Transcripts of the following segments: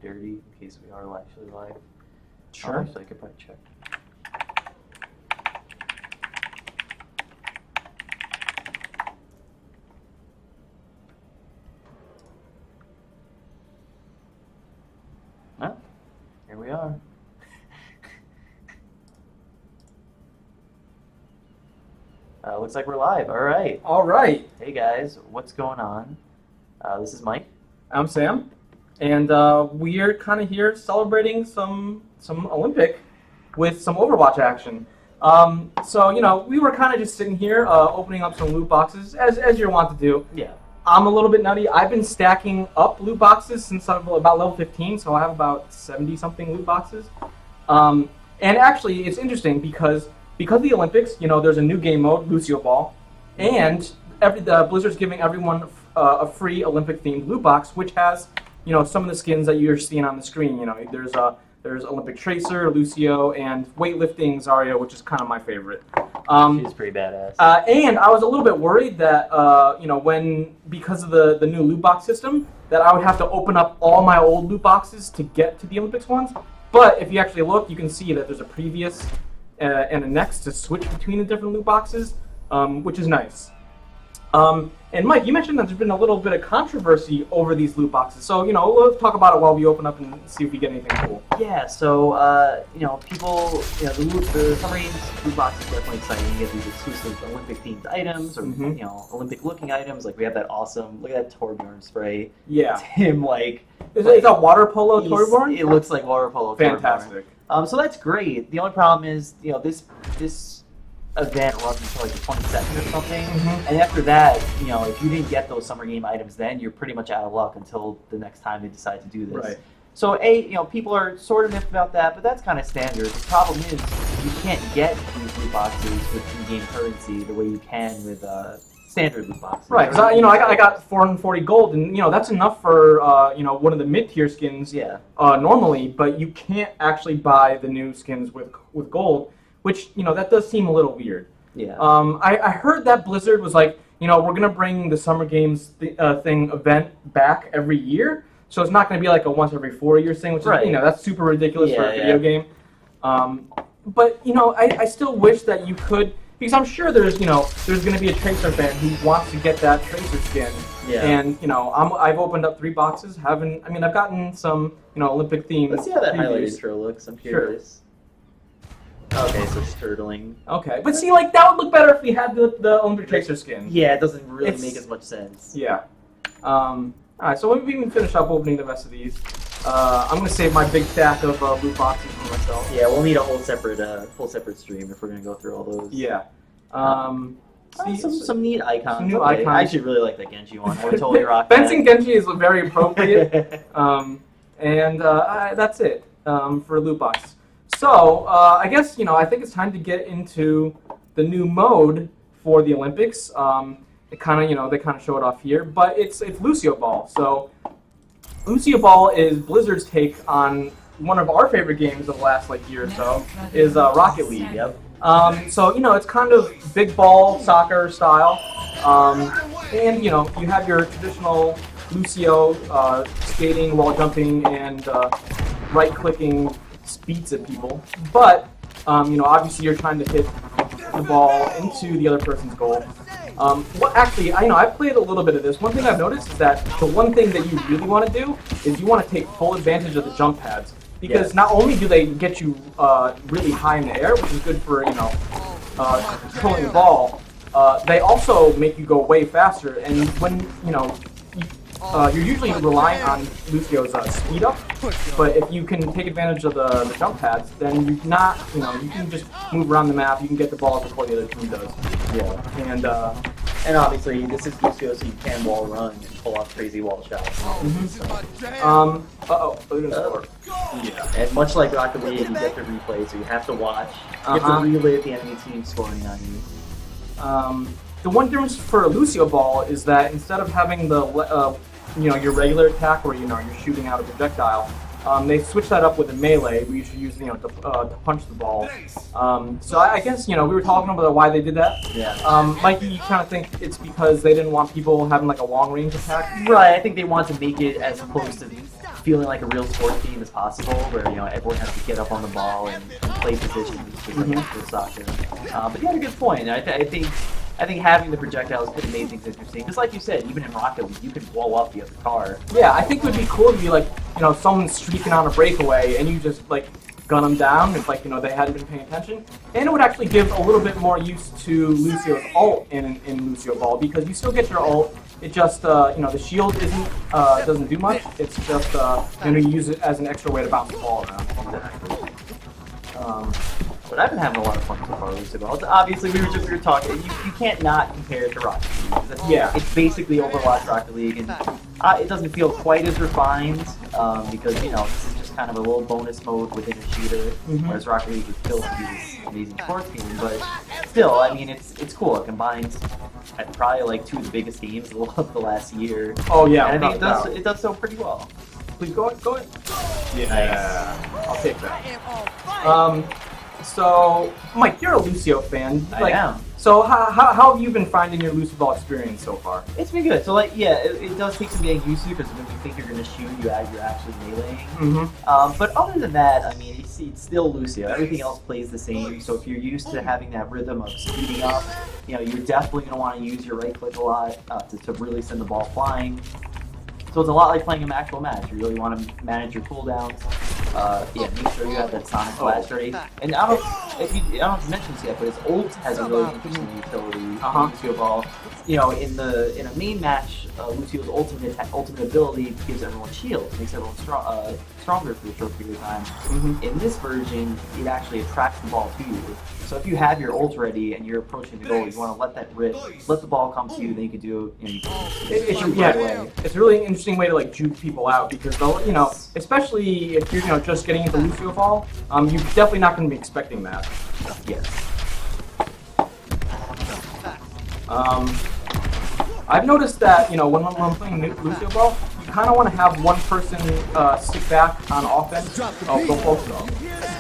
dirty in case we are actually live? Sure. Actually, I could probably check. Well, here we are. Looks like we're live. All right. All right. Hey guys, what's going on? This is Mike. I'm Sam, and we're kind of here celebrating some Olympic with some Overwatch action. So we were kind of just sitting here opening up some loot boxes as you're wont to do. Yeah. I'm a little bit nutty. I've been stacking up loot boxes since I'm about level 15, so I have about 70-something loot boxes. And actually, it's interesting because of the Olympics, there's a new game mode, Lucioball, and Blizzard's giving everyone a free Olympic-themed loot box, which has, some of the skins that you're seeing on the screen. There's Olympic Tracer, Lucio, and weightlifting Zarya, which is kind of my favorite. She's pretty badass. And I was a little bit worried that, because of the new loot box system, that I would have to open up all my old loot boxes to get to the Olympics ones. But if you actually look, you can see that there's a previous and a next to switch between the different loot boxes, which is nice. And Mike, you mentioned that there's been a little bit of controversy over these loot boxes. So, let's talk about it while we open up and see if we get anything cool. Yeah, so, people, the Summer Games loot box is definitely exciting. You get these exclusive Olympic-themed items, or, Olympic-looking items. Like, we have that awesome, look at that Torbjorn spray. Yeah. It's him, like... Is that water polo Torbjorn? It looks like water polo Fantastic. Torbjorn. So that's great. The only problem is, this event runs until like the 22nd or something, and after that, if you didn't get those Summer Game items then, you're pretty much out of luck until the next time they decide to do this. Right. So people are sort of miffed about that, but that's kind of standard. The problem is you can't get these loot boxes with in-game currency the way you can with standard loot boxes. Right, because I got 440 gold, and that's enough for one of the mid-tier skins. Yeah. Normally, but you can't actually buy the new skins with gold, which that does seem a little weird. Yeah. I heard that Blizzard was like, we're gonna bring the Summer Games event back every year, so it's not gonna be like a once every 4 year thing, which is that's super ridiculous for a video game. But I still wish that you could. Because I'm sure there's going to be a Tracer fan who wants to get that Tracer skin. Yeah. And I've opened up 3 boxes. I've gotten some Olympic themed. Let's see how that previews. highlighted intro looks. I'm curious. Sure. Okay, so turtling. Okay, but see, like that would look better if we had the Olympic Tracer skin. Yeah, it doesn't really make as much sense. Yeah. All right, so when we can finish up opening the rest of these, I'm gonna save my big stack of loot boxes for myself. Yeah, we'll need a whole separate stream if we're gonna go through all those. Yeah. Some neat icons. Some new icons. I actually really like the Genji one. I would totally rock Fencing Genji is very appropriate. And that's it for loot box. So I guess I think it's time to get into the new mode for the Olympics. It kind of they kind of show it off here, but it's Lucioball. So Lucioball is Blizzard's take on one of our favorite games of the last year or so, is Rocket League. Yep. So it's kind of big ball soccer style, and you have your traditional Lucio skating, wall jumping, and right-clicking beats at people. But obviously you're trying to hit the ball into the other person's goal. I've played a little bit of this. One thing I've noticed is that the one thing that you really want to do is you want to take full advantage of the jump pads. Because not only do they get you really high in the air, which is good for controlling the ball, they also make you go way faster. And when you're usually relying on Lucio's speed up, but if you can take advantage of the jump pads, then you can just move around the map. You can get the ball before the other team does. Yeah. And obviously, this is Lucio, so you can wall run and pull off crazy wall shots. Yeah. And much like Rocket League, you get the replay, so you have to watch. You have to relive the enemy team scoring on you. The one difference for Lucioball is that instead of having the your regular attack where you're shooting out a projectile, they switched that up with a melee. We usually use to punch the ball. So I guess we were talking about why they did that. Yeah. Mikey, you kind of think it's because they didn't want people having a long range attack? Right. I think they want to make it as close to feeling like a real sports game as possible, where everyone has to get up on the ball and play positions, just like actual soccer. But you had a good point. I think having the projectiles could make things interesting. Because like you said, even in Rocket League, you can blow up the other car. Yeah, I think it would be cool to be like, someone's streaking on a breakaway and you just like gun them down if they hadn't been paying attention. And it would actually give a little bit more use to Lucio's ult in Lucioball, because you still get your ult. It just the shield doesn't do much. It's just you use it as an extra way to bounce the ball around. Exactly. But I've been having a lot of fun so far with Lucioball. Obviously, we were talking. You can't not compare it to Rocket League. Yeah. It's basically Overwatch Rocket League, and it doesn't feel quite as refined because this is just kind of a little bonus mode within a shooter, whereas Rocket League is built to be this amazing sports game. But still, I mean, it's cool. It combines probably like two of the biggest games of the last year. Oh yeah, and I think it does so pretty well. Please go ahead. Yeah, nice. I'll take that. So, Mike, you're a Lucio fan. I am. So, how have you been finding your Lucioball experience so far? It's been good. So, it does take some getting used to, because when you think you're going to shoot, you're actually meleeing. But other than that, I mean, it's still Lucio. Everything else plays the same. So, if you're used to having that rhythm of speeding up, you're definitely going to want to use your right click a lot to really send the ball flying. So it's a lot like playing an actual match. You really want to manage your cooldowns. Make sure you have that Sonic Blast ready. And I don't know if you mentioned this yet, but his ult has a really interesting utility. Lucioball. In a main match, Lucio's ultimate ability gives everyone shields, makes everyone stronger for a short period of time. In this version, it actually attracts the ball to you. So if you have your ult ready and you're approaching the goal, you want to let that rip, let the ball come to you, then you can do right away. It's a really interesting way to like juke people out, because especially if you're just getting into Lucioball, you're definitely not going to be expecting that. Yes. I've noticed that when I'm playing Lucioball, you kind of want to have one person stick back on offense. Oh, go close though.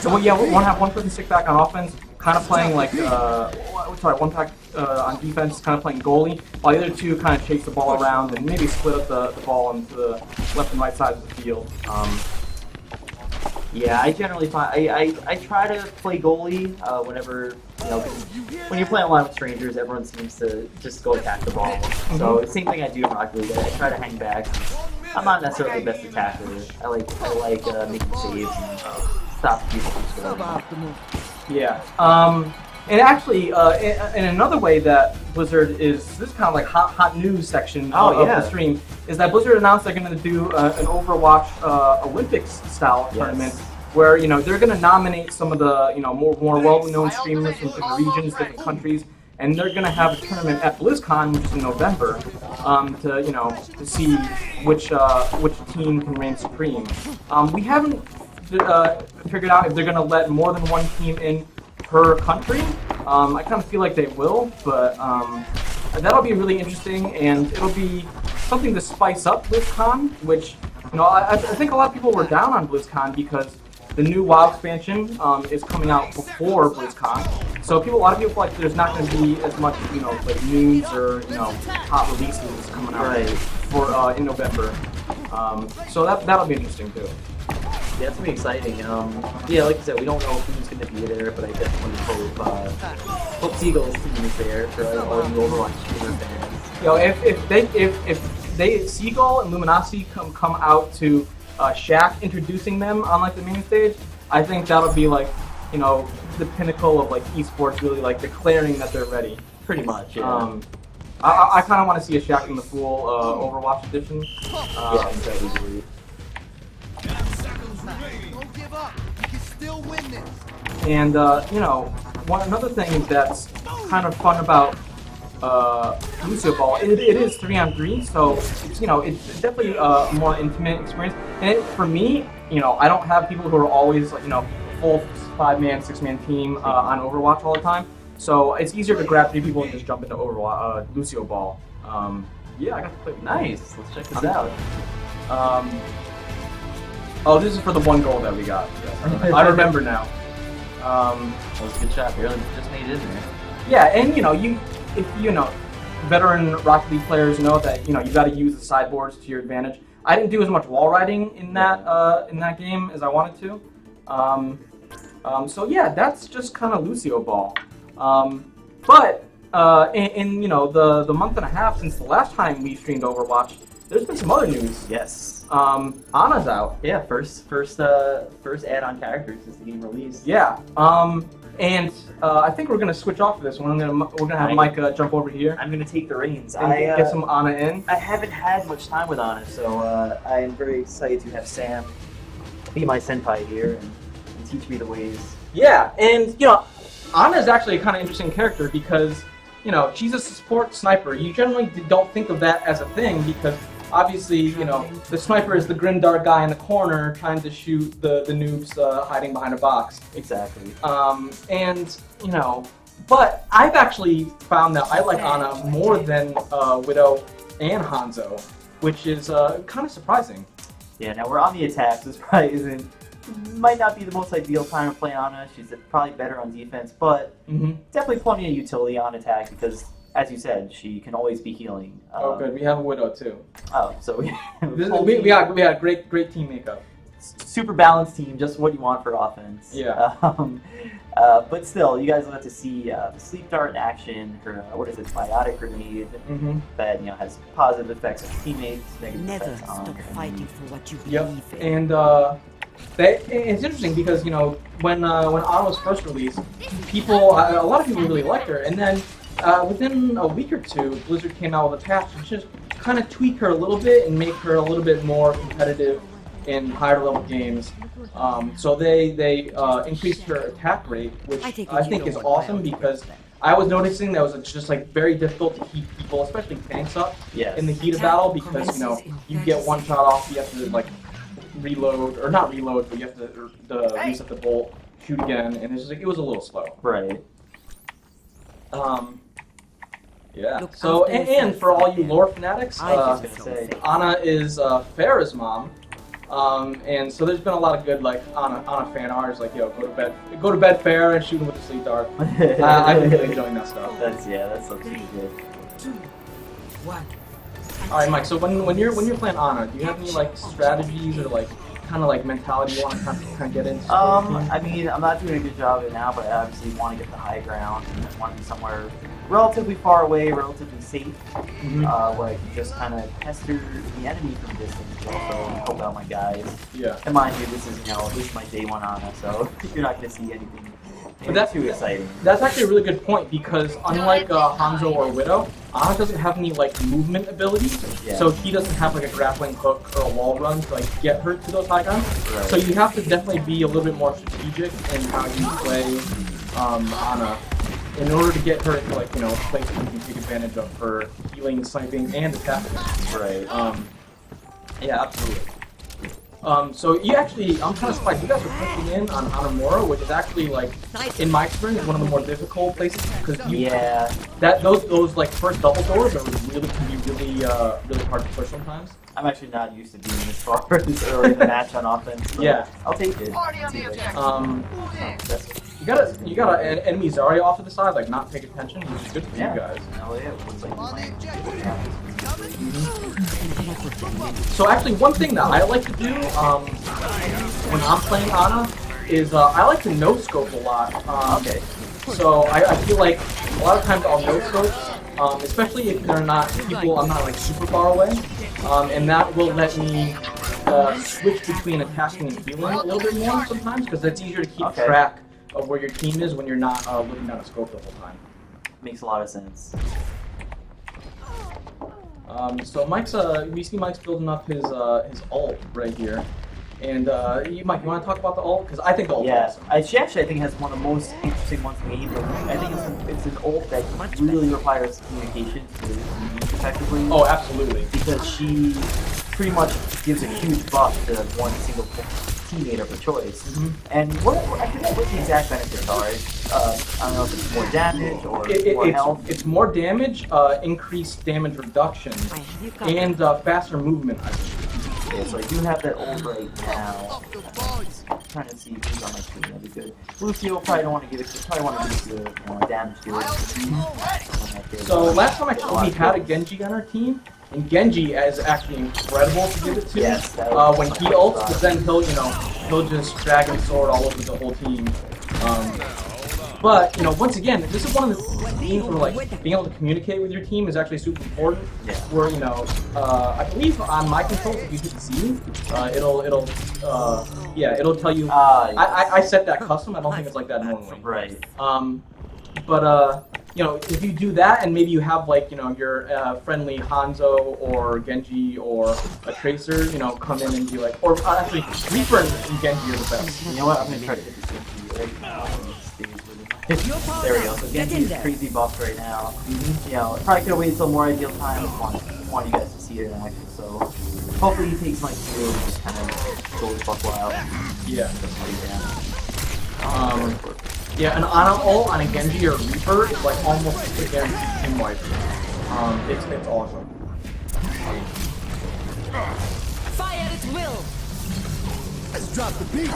So we want to have one person stick back on offense, kind of playing like one pack on defense, kind of playing goalie, while the other two kind of chase the ball around and maybe split up the ball into the left and right sides of the field. Yeah, I generally find I try to play goalie whenever when you're playing a lot with strangers, everyone seems to just go attack the ball. So the same thing I do in Rocket League. I try to hang back. I'm not necessarily the best attacker. I like making saves and stop people from scoring. Yeah. And actually, in another way that Blizzard this is kind of like hot news section of the stream, is that Blizzard announced they're going to do an Overwatch Olympics style tournament, where they're going to nominate some of the more well-known streamers from different regions, different countries, and they're going to have a tournament at BlizzCon, which is in November, to see which team can reign supreme. We haven't figured out if they're going to let more than one team in per country. I kind of feel like they will, but that'll be really interesting, and it'll be something to spice up BlizzCon, which I think a lot of people were down on BlizzCon because the new WoW expansion is coming out before BlizzCon, so a lot of people feel like there's not going to be as much like news or hot releases coming out for in November. So that'll be interesting too. Yeah, it's gonna be exciting. Like you said, we don't know who's gonna be there, but I definitely hope Seagull's team is there for all the Overwatch streamer fans. If Seagull and Luminosity come out to Shaq introducing them on like the main stage, I think that'll be like the pinnacle of like esports, really like declaring that they're ready. Pretty much. Yeah. I kind of want to see a Shaq in the Fool Overwatch edition. That'd be great. Don't give up. You can still win this. And another thing that's kind of fun about Lucioball, it is 3-on-3, so it's definitely a more intimate experience. And for me, I don't have people who are always full 5-man, 6-man team on Overwatch all the time. So it's easier to grab 3 people and just jump into Overwatch, Lucioball. I got to play. Nice. Let's check this out. Oh, this is for the one goal that we got. Yes, I remember now. That was a good shot. Barely just made it in there. Yeah, and if veteran Rocket League players know that you got to use the sideboards to your advantage. I didn't do as much wall riding in that game as I wanted to. So yeah, that's just kind of Lucioball. But in the month and a half since the last time we streamed Overwatch, there's been some other news. Yes. Anna's out. Yeah, first add-on character since the game released. Yeah. And I think we're gonna switch off of this one. We're gonna have Mike jump over here I'm gonna take the reins. and get some Anna in. I haven't had much time with Anna, so I am very excited to have Sam be my senpai here and teach me the ways. Yeah, and Anna is actually a kind of interesting character because she's a support sniper. You generally don't think of that as a thing because obviously the sniper is the grim dark guy in the corner trying to shoot the noobs hiding behind a box. Exactly. But I've actually found that I like Anna more than Widow and Hanzo, which is kind of surprising. Yeah, now we're on the attack, so this probably might not be the most ideal time to play Anna. She's probably better on defense, but definitely plenty of utility on attack because, as you said, she can always be healing. Oh, good. We have a Widow too. Oh, so we got great team makeup. Super balanced team, just what you want for offense. Yeah. But still, you guys will have to see the sleep dart in action. Her biotic grenade that has positive effects on teammates, negative Never effects on stop enemies. fighting for what you believe Yep. in. And it's interesting because when Anna was first released, a lot of people really liked her, and then within a week or two, Blizzard came out with a patch and just kind of tweak her a little bit and make her a little bit more competitive in higher level games. So they increased her attack rate, which I think is awesome because I was noticing that it was just very difficult to keep people, especially tanks, up in the heat of battle because you get one shot off, you have to reload, or not reload, but you have to reset the bolt, shoot again, and it was a little slow. Right. Yeah. So and for all you lore fanatics, Anna is Farah's mom. And so there's been a lot of good Anna fan art, go to bed Farah and shoot him with the sleep dart. I've been really enjoying that stuff. That's so pretty good. 2, 1. All right, Mike. So when you're playing Anna, do you have any strategies or mentality you want to kind of get into? I mean, I'm not doing a good job of it now, but I obviously want to get the high ground and I want to be somewhere relatively far away, relatively safe, where I can just kind of pester the enemy from a distance, but also help out my guys. Yeah. And mind you, this is my day one Anna, so you're not going to see anything too exciting. That's actually a really good point because unlike Hanzo or Widow, Anna doesn't have any movement abilities, so she doesn't have a grappling hook or a wall run to get her to those high grounds. Right. So you have to definitely be a little bit more strategic in how you play Anna in order to get her into places you can take advantage of her healing, sniping, and attacking. Right. Yeah, absolutely. So I'm kind of surprised you guys are pushing in on Hanamura, which is actually in my experience, one of the more difficult places because those first double doors can be really hard to push sometimes. I'm actually not used to being this far this early in the match on offense. Yeah, I'll take it. You got an enemy Zarya off to the side, not paying attention, which is good for you guys. Oh yeah, looks like On the So actually, one thing that I like to do when I'm playing Anna is I like to no-scope a lot. Okay. So I feel like a lot of times I'll no-scope, especially if I'm not super far away, and that will let me switch between attacking and healing a little bit more sometimes because it's easier to keep track of where your team is when you're not looking down a scope the whole time. Makes a lot of sense. So we see Mike's building up his ult right here, and Mike, you want to talk about the ult? Because I think the ult is awesome. She actually I think has one of the most interesting ones made. I think it's an ult that really requires communication to use effectively. Oh, absolutely. Because she pretty much gives a huge buff to one single teammate of her choice. And I forget what the exact benefits are. I don't know if it's more damage or more health. It's more damage, increased damage reduction, and faster movement, I think. Yeah, so I do have that ult right now. I'm trying to see who's on my team. That'd be good. Lucio probably don't want to give it. Probably want to give it the damage to it. So last time I we had a Genji on our team, And Genji is actually incredible to give it to. Yes, that was when he ults, but then he'll just Dragon Sword all over the whole team. But once again, this is one of the themes where like being able to communicate with your team is actually super important. Yeah. Where I believe on my controls, if you hit Z, it'll tell you. I set that custom. I don't think it's like that normally. Right. But if you do that and maybe you have like your friendly Hanzo or Genji or a Tracer, come in and be like, or actually Reaper and Genji are the best. You know what? I'm gonna try to hit this Genji right now. There we go. So Genji is crazy buffed right now. Probably could have waited till more ideal time. Want you guys to see it in action. So hopefully he takes like 2 and just kind of goes buffalo out. Yeah. Down. Yeah, an ult on a Genji or Reaper is like almost again team wipe. It's awesome. Fire at will. Let's drop the beat.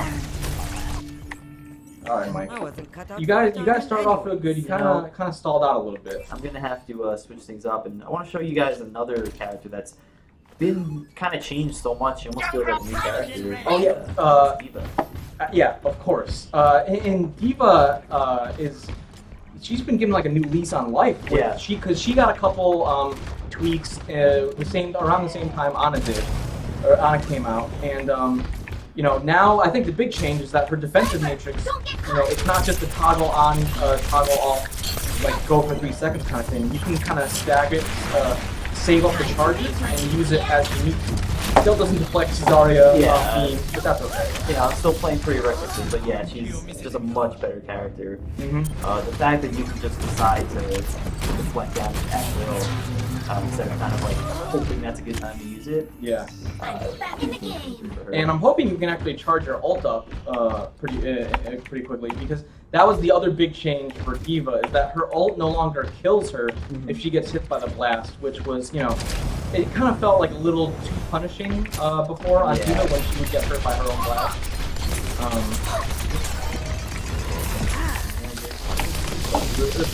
All right, Mike. I wasn't cut out You for guys started off real good. You kind of stalled out a little bit. I'm gonna have to switch things up, and I want to show you guys another character that's been kind of changed so much. You almost feel like a new character. Oh yeah. Diva. Yeah, of course. And Diva she's been given like a new lease on life. Yeah. Because she got a couple tweaks around the same time Ana did, or Ana came out, and now I think the big change is that her defensive matrix, it's not just a toggle on, toggle off, like go for 3 seconds kind of thing. You can kind of stack it, save up the charges, and use it as you need to. Still doesn't deflect Zarya beam, but that's okay. I'm still playing pretty recklessly, but yeah, she's just a much better character. Mm-hmm. The fact that you can just decide to deflect damage at will, instead of kind of like hoping that's a good time to use it. Yeah. Back in the game. And I'm hoping you can actually charge your ult up pretty quickly, because that was the other big change for Diva, is that her ult no longer kills her if she gets hit by the blast, which was, it kind of felt like a little too punishing before on Diva when she would get hurt by her own blast.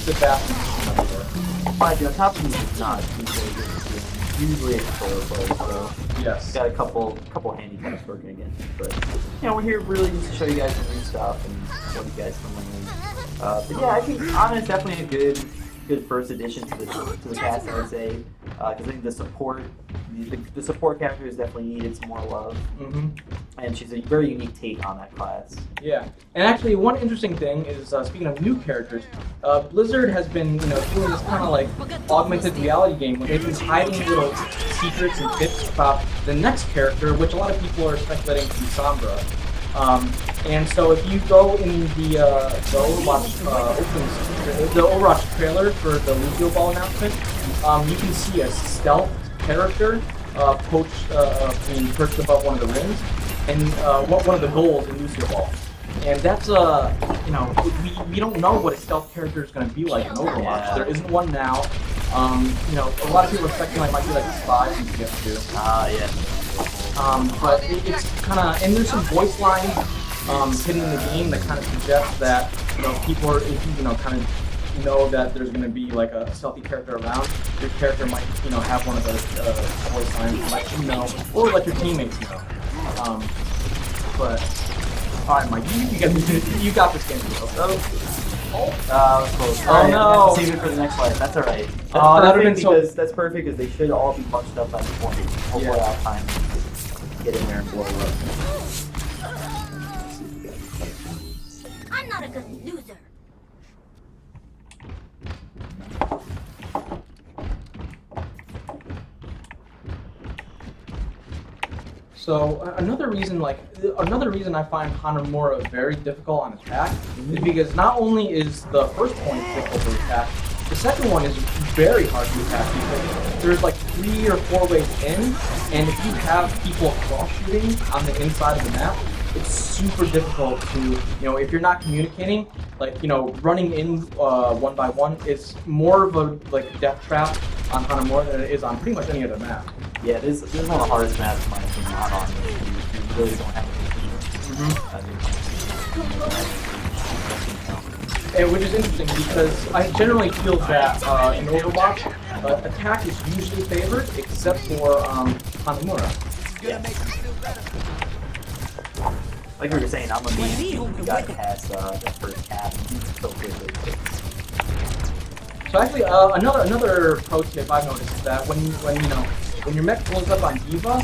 The bathroom. Mind you, on top of me, it's not usually a controller player, so yes. got a couple handicaps working against it. But we're here really just to show you guys some new stuff and what you guys can learn. But yeah, I think Ana is definitely a good first addition to the cast, I would say, because I think the support character has definitely needed some more love, and she's a very unique take on that class. Yeah, and actually one interesting thing is, speaking of new characters, Blizzard has been doing this kind of like augmented reality game where they've been hiding little secrets and tips about the next character, which a lot of people are speculating to be Sombra. And so if you go in the Overwatch trailer for the Lucioball announcement, you can see a stealth character being perched above one of the rings, and one of the goals in Lucioball. And that's we don't know what a stealth character is going to be like in Overwatch. Yeah. There isn't one now. A lot of people are expecting like might be like a spy you can get to. Yeah. But it's kind of, and there's some voice lines hidden in the game that kind of suggest that people are, if you kind of know that there's going to be like a stealthy character around, your character might have one of those voice lines to let you know, or let your teammates know. But all right, Mike, you got this game. Close. Oh no! Save it for the next fight. That's alright. That's perfect because they should all be bunched up by the point. Hopefully I'll have time to get in there and blow it up. I'm not a good loser. So another reason I find Hanamura very difficult on attack is because not only is the first point difficult to attack, the second one is very hard to attack because there's like 3 or 4 ways in, and if you have people cross shooting on the inside of the map, it's super difficult to, if you're not communicating, like, running in one by one is more of a like death trap on Hanamura than it is on pretty much any other map. Yeah, this is one of the hardest maps in my opinion not on this. You really don't have And which is interesting because I generally feel that in Overwatch, attack is usually favored, except for Hanamura. Like we were saying, I'm amazed you got past that first half so quickly. So actually, another pro tip I've noticed is that when your mech blows up on Diva,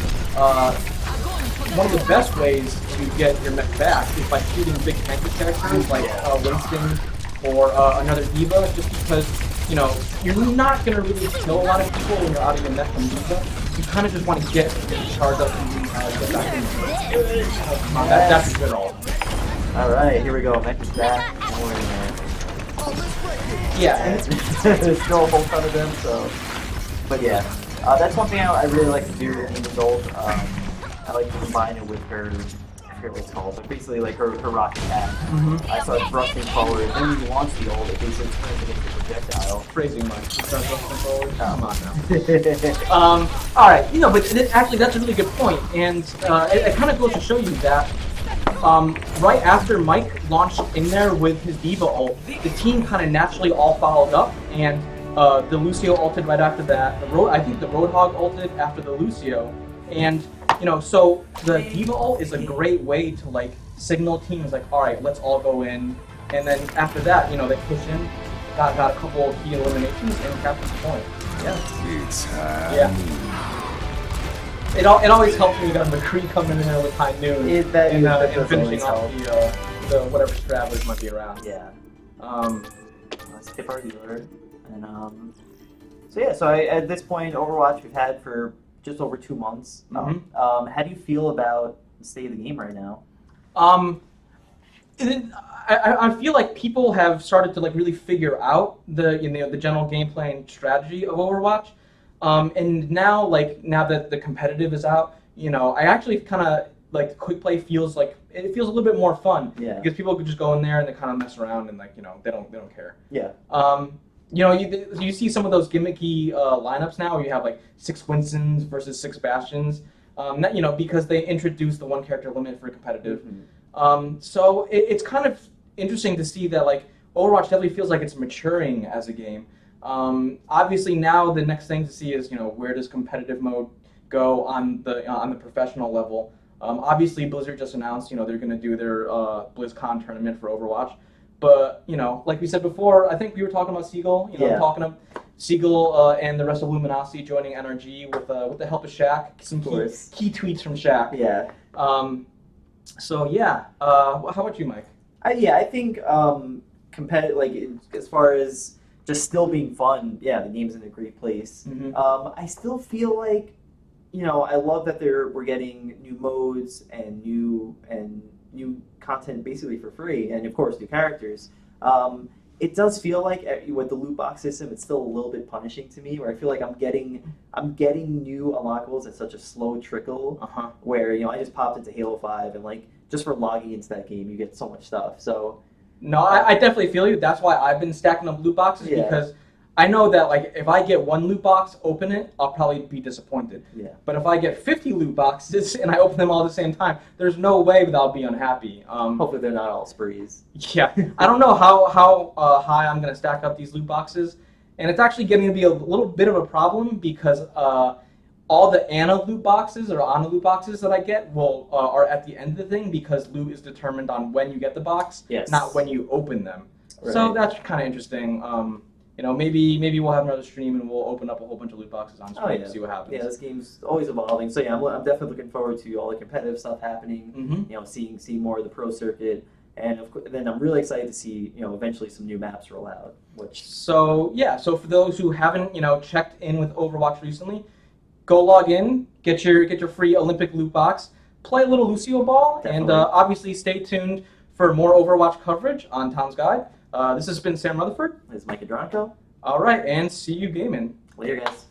one of the best ways to get your mech back is by shooting big tanky characters like Winston or another Diva, just because, you're not going to really kill a lot of people when you're out of your mech from Diva. You kind of just want to get charged up and get back in. That's a good ult. Alright, here we go. Mech is back. Don't worry, man. Yeah, and there's still a whole ton of them, so. But yeah, that's one thing I really like to do in the ult. I like to combine it with her, I forget what it's called, but basically like her rock attack. I start thrusting forward, then when you launch the ult, it basically turns it into a projectile. phrasing much. Start thrusting forward. Come on now. Yeah, All right, but actually that's a really good point, and it kind of goes to show you that right after Mike launched in there with his Diva ult, the team kind of naturally all followed up, and the Lucio ulted right after that. I think the Roadhog ulted after the Lucio, and so the Diva ult is a great way to like signal teams like, all right, let's all go in, and then after that, they push in, got a couple of key eliminations, and captured the point. Yeah. It's high. Yeah. It always helps when you got McCree coming in there with high noon and finishing off the whatever Straddlers might be around. Yeah. Let's skip our healer. And so at this point, Overwatch we've had for just over 2 months. How do you feel about the state of the game right now? I feel like people have started to like really figure out the general gameplay and strategy of Overwatch. And now that the competitive is out, I actually kind of like quick play feels like it feels a little bit more fun. Yeah. Because people could just go in there and they kind of mess around and they don't care. Yeah. You see some of those gimmicky lineups now where you have like 6 Winstons versus 6 Bastions. Because they introduced the 1 character limit for competitive. So it's kind of interesting to see that like Overwatch definitely feels like it's maturing as a game. Obviously now the next thing to see is where does competitive mode go on the professional level. Obviously Blizzard just announced they're going to do their BlizzCon tournament for Overwatch, but like we said before, I think we were talking about Seagull. Talking about Seagull and the rest of Luminosity joining NRG with the help of Shaq. Some key tweets from Shaq. Yeah. So yeah. How about you, Mike? I think competitive, like as far as just still being fun, yeah, the game's in a great place. I still feel like, I love that we're getting new modes and new content basically for free, and of course new characters. It does feel like with the loot box system, it's still a little bit punishing to me, where I feel like I'm getting new unlockables at such a slow trickle, where I just popped into Halo 5 and like just for logging into that game, you get so much stuff. So. No, I definitely feel you. That's why I've been stacking up loot boxes, because I know that like if I get 1 loot box, open it, I'll probably be disappointed. Yeah. But if I get 50 loot boxes and I open them all at the same time, there's no way that I'll be unhappy. Hopefully they're not all sprees. Yeah, I don't know how high I'm gonna stack up these loot boxes, and it's actually getting to be a little bit of a problem because all the Ana loot boxes or Ana loot boxes that I get are at the end of the thing, because loot is determined on when you get the box, not when you open them. Right. So that's kind of interesting. Maybe we'll have another stream and we'll open up a whole bunch of loot boxes on screen to see what happens. Yeah, this game's always evolving. So yeah, I'm definitely looking forward to all the competitive stuff happening. Seeing more of the pro circuit, and then I'm really excited to see eventually some new maps roll out. So for those who haven't checked in with Overwatch recently, go log in, get your free Olympic loot box, play a little Lucioball, and obviously stay tuned for more Overwatch coverage on Tom's Guide. This has been Sam Rutherford. This is Mike Adronco. All right, and see you gaming. Later, guys.